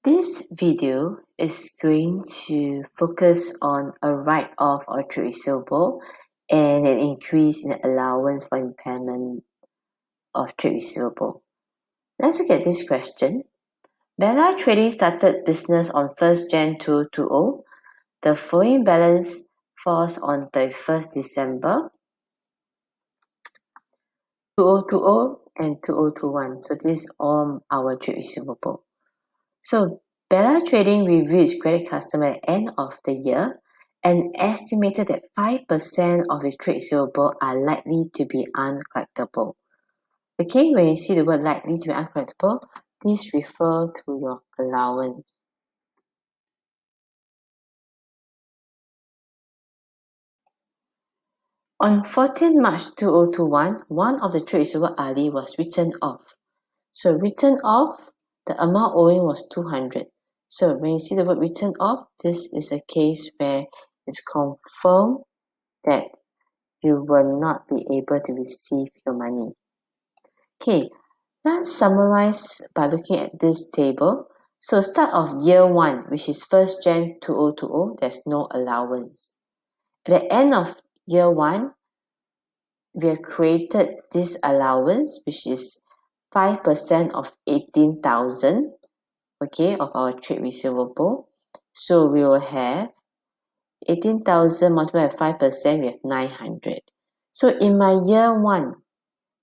This video is going to focus on a write-off or trade receivable and an increase in the allowance for impairment of trade receivable. Let's look at this question. Bella Trading started business on 1st Jan 2020. The following balance falls on 31st December 2020 and 2021. So this is all our trade receivable. So Bella Trading reviewed its credit customer at the end of the year and estimated that 5% of its trade receivable are likely to be uncollectible. Okay, when you see the word likely to be uncollectible, please refer to your allowance. On 14 March 2021, one of the trade receivable early was written off. So written off, the amount owing was 200. So when you see the word written off, this is a case where it's confirmed that you will not be able to receive your money. Okay, let's summarize by looking at this table. So start of year 1, which is 1st Jan 2020, there's no allowance. At the end of year 1, we have created this allowance, which is 5% of 18,000, okay, of our trade receivable. So we will have 18,000 multiplied by 5%, we have 900. So in my year 1,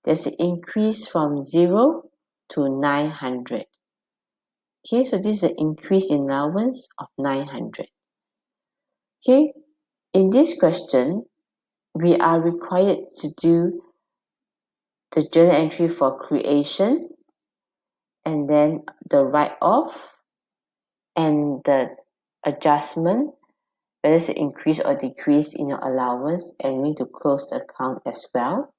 there's an increase from 0 to 900. Okay, so this is an increase in allowance of 900. Okay, in this question, we are required to do the journal entry for creation and then the write-off and the adjustment, whether it's an increase or decrease in your allowance, and you need to close the account as well,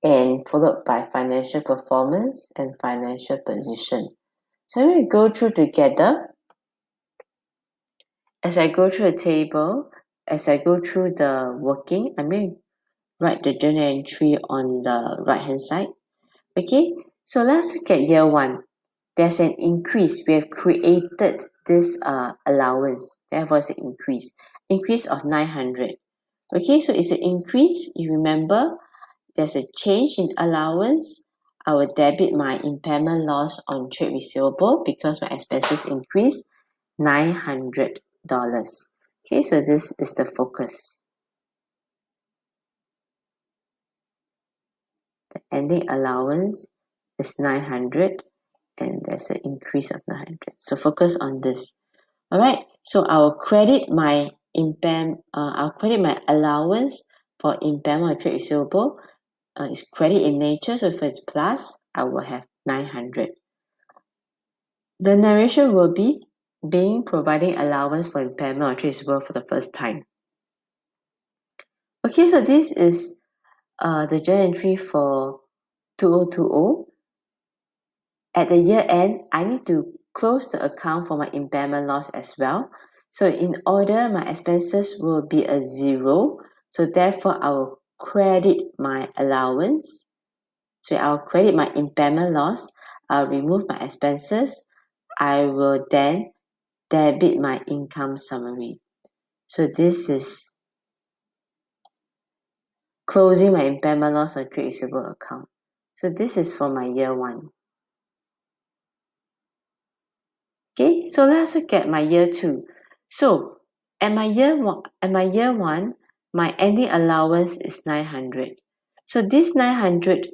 and followed by financial performance and financial position. So I'm going to go through together. As I go through the table, as I go through the working, I'm going to write the journal entry on the right hand side. Okay, so let's look at year 1. There's an increase. We have created this allowance. Therefore, it's an increase of 900. Okay, so it's an increase. You remember, there's a change in allowance. I will debit my impairment loss on trade receivable because my expenses increased $900. Okay, so this is the focus. The ending allowance is 900 and there's an increase of 900. So focus on this. All right, so I'll credit my allowance for impairment of trade receivable. It's credit in nature, so if it's plus, I will have 900. The narration will be being providing allowance for impairment of trade receivable for the first time. Okay, so this is the journal entry for 2020. At the year end, I need to close the account for my impairment loss as well. So in order, my expenses will be a 0. So therefore, I will credit my allowance. So I'll credit my impairment loss. I'll remove my expenses. I will then debit my income summary. So this is closing my impairment loss or trade receivable account. So this is for my year 1. Okay, so let's look at my year 2. So at my year 1, my ending allowance is 900. So this 900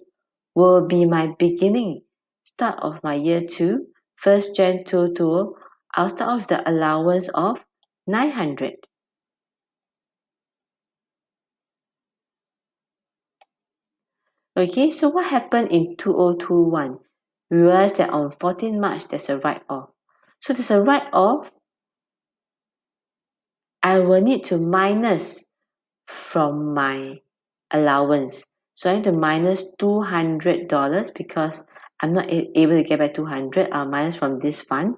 will be my beginning, start of my year 2, 1st Jan 2020. I'll start off with the allowance of 900. Okay, so what happened in 2021? We realized that on 14 March, there's a write-off. So there's a write-off. I will need to minus from my allowance. So I need to minus $200 because I'm not able to get back 200. I'll minus from this fund,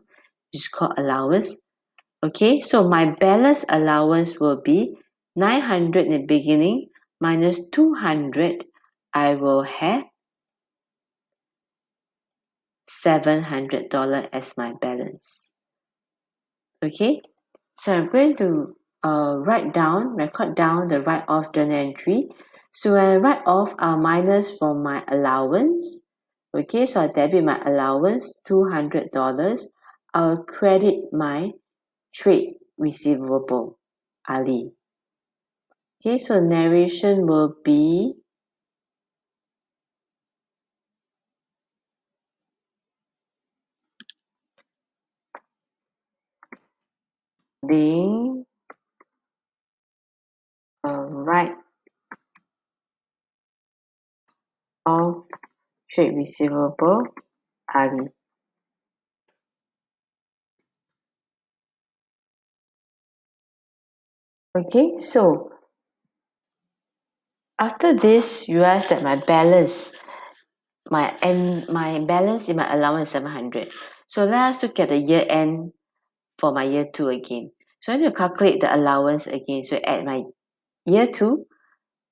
which is called allowance. Okay, so my balance allowance will be 900 in the beginning minus 200. I will have $700 as my balance. Okay, so I'm going to record down the write-off journal entry. So when I write off, I'll minus from my allowance. Okay, so I debit my allowance, $200. I'll credit my trade receivable, Ali. Okay, so narration will be being a write off trade receivable, Ali. Okay, so after this, you realize that my balance, my balance in my allowance is 700. So let us look at the year end for my year two again. So I need to calculate the allowance again. So at my year two,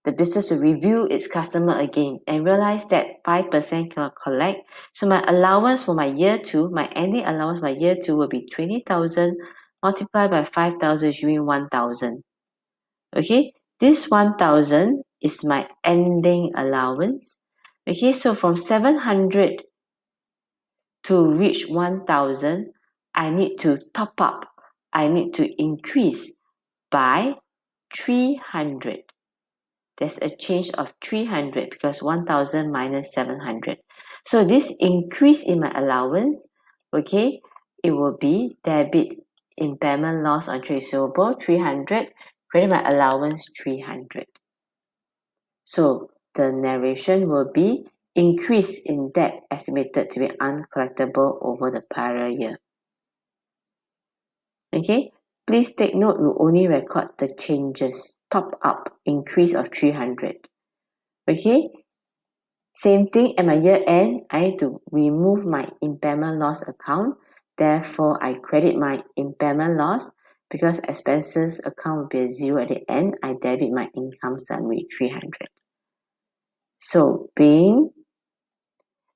the business will review its customer again and realize that 5% cannot collect. So my allowance for my year two, my ending allowance for my year two will be 20,000 multiplied by 5,000, which means 1,000. Okay, this 1,000 is my ending allowance. Okay, so from 700 to reach 1,000, I need to top up. I need to increase by 300. There's a change of 300 because 1,000 minus 700. So this increase in my allowance, okay, it will be debit impairment loss on trade receivable 300, credit my allowance 300. So the narration will be increase in debt estimated to be uncollectible over the prior year. Okay, please take note, we only record the changes, top up, increase of 300. Okay, same thing at my year end, I need to remove my impairment loss account. Therefore, I credit my impairment loss because expenses account will be a 0 at the end. I debit my income summary 300. So being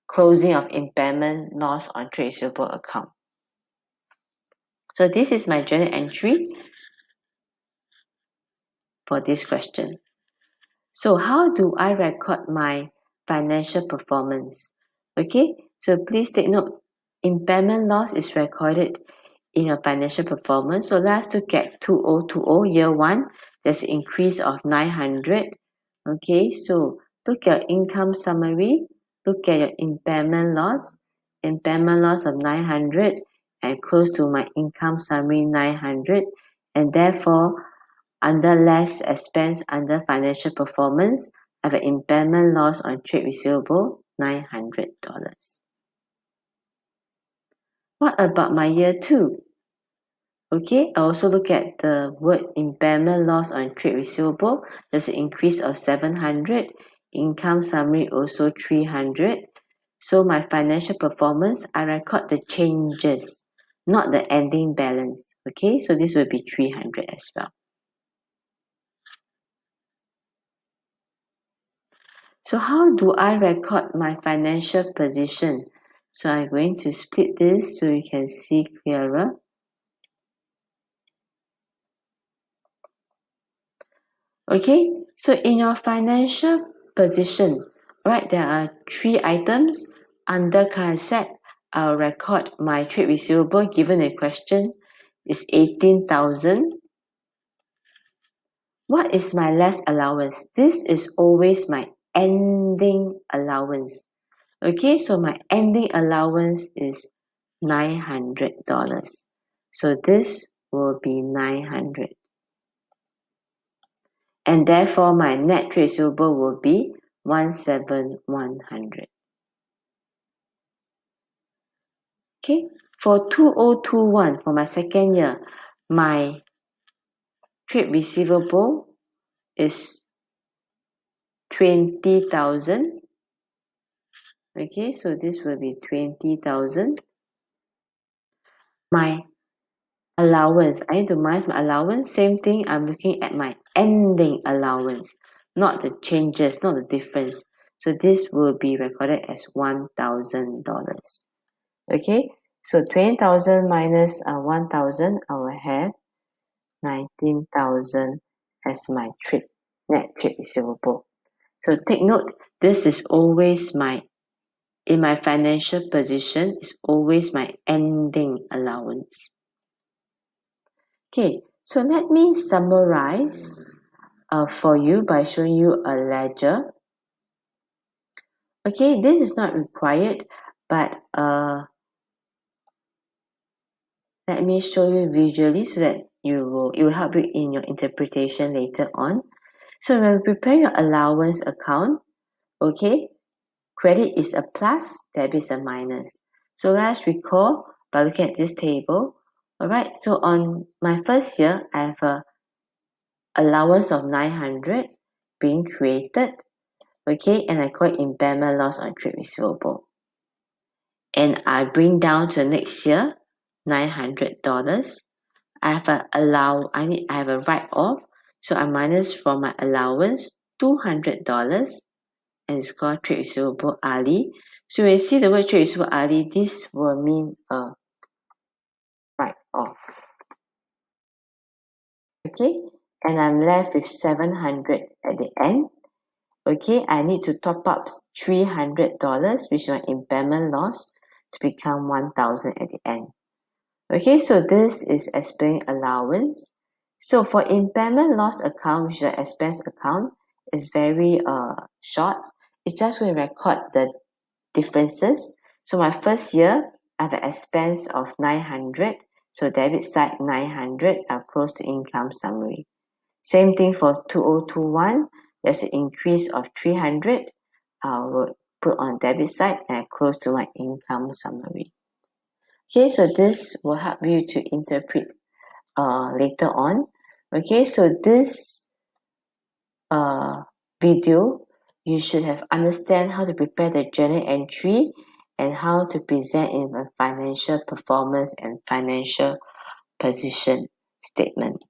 closing of impairment loss on trade receivable account. So this is my journal entry for this question. So how do I record my financial performance? Okay, so please take note, impairment loss is recorded in your financial performance. So let's look at 2020 year one, there's an increase of 900. Okay, so look at your income summary, look at your impairment loss of 900 and close to my income summary 900, and therefore under less expense under financial performance, I have an impairment loss on trade receivable $900. What about my year two? Okay, I also look at the word impairment loss on trade receivable. There's an increase of 700. Income summary also 300. So my financial performance, I record the changes, not the ending balance. Okay, so this will be 300 as well. So how do I record my financial position? So I'm going to split this so you can see clearer. Okay, so in your financial position, right, there are three items. Under current asset, I'll record my trade receivable given a question is 18,000. What is my less allowance? This is always my ending allowance. Okay, so my ending allowance is $900. So this will be 900. And therefore my net trade receivable will be 17,100. Okay, for 2021, for my second year, my trade receivable is 20,000. Okay, so this will be 20,000. My allowance, I need to minus my allowance. Same thing, I'm looking at my ending allowance, not the changes, not the difference. So this will be recorded as $1,000. Okay, So 20,000 minus 1,000, I will have 19,000 as my net trade receivable. So take note, this is always in my financial position, is always my ending allowance. Okay, so let me summarize for you by showing you a ledger. Okay, this is not required, but let me show you visually so that it will help you in your interpretation later on. So when we prepare your allowance account, okay, credit is a plus, debit is a minus. So let's recall by looking at this table. Alright, so on my first year, I have a allowance of 900 being created, okay, and I call it impairment loss on trade receivable. And I bring down to next year $900. I have a write-off, so I minus from my allowance $200, and it's called trade receivable Ali. So when you see the word trade receivable Ali, this will mean a write-off. Okay, and I'm left with 700 at the end. Okay, I need to top up $300, which is my impairment loss, to become 1,000 at the end. Okay, so this is explaining allowance. So for impairment loss account, which is an expense account, is very short. It's just going to record the differences. So my first year, I have an expense of 900. So debit side 900, I'll close the income summary. Same thing for 2021, there's an increase of 300. I will put on debit side and I close to my income summary. Okay, so this will help you to interpret later on. Okay, so this video, you should have understand how to prepare the journal entry and how to present in a financial performance and financial position statement.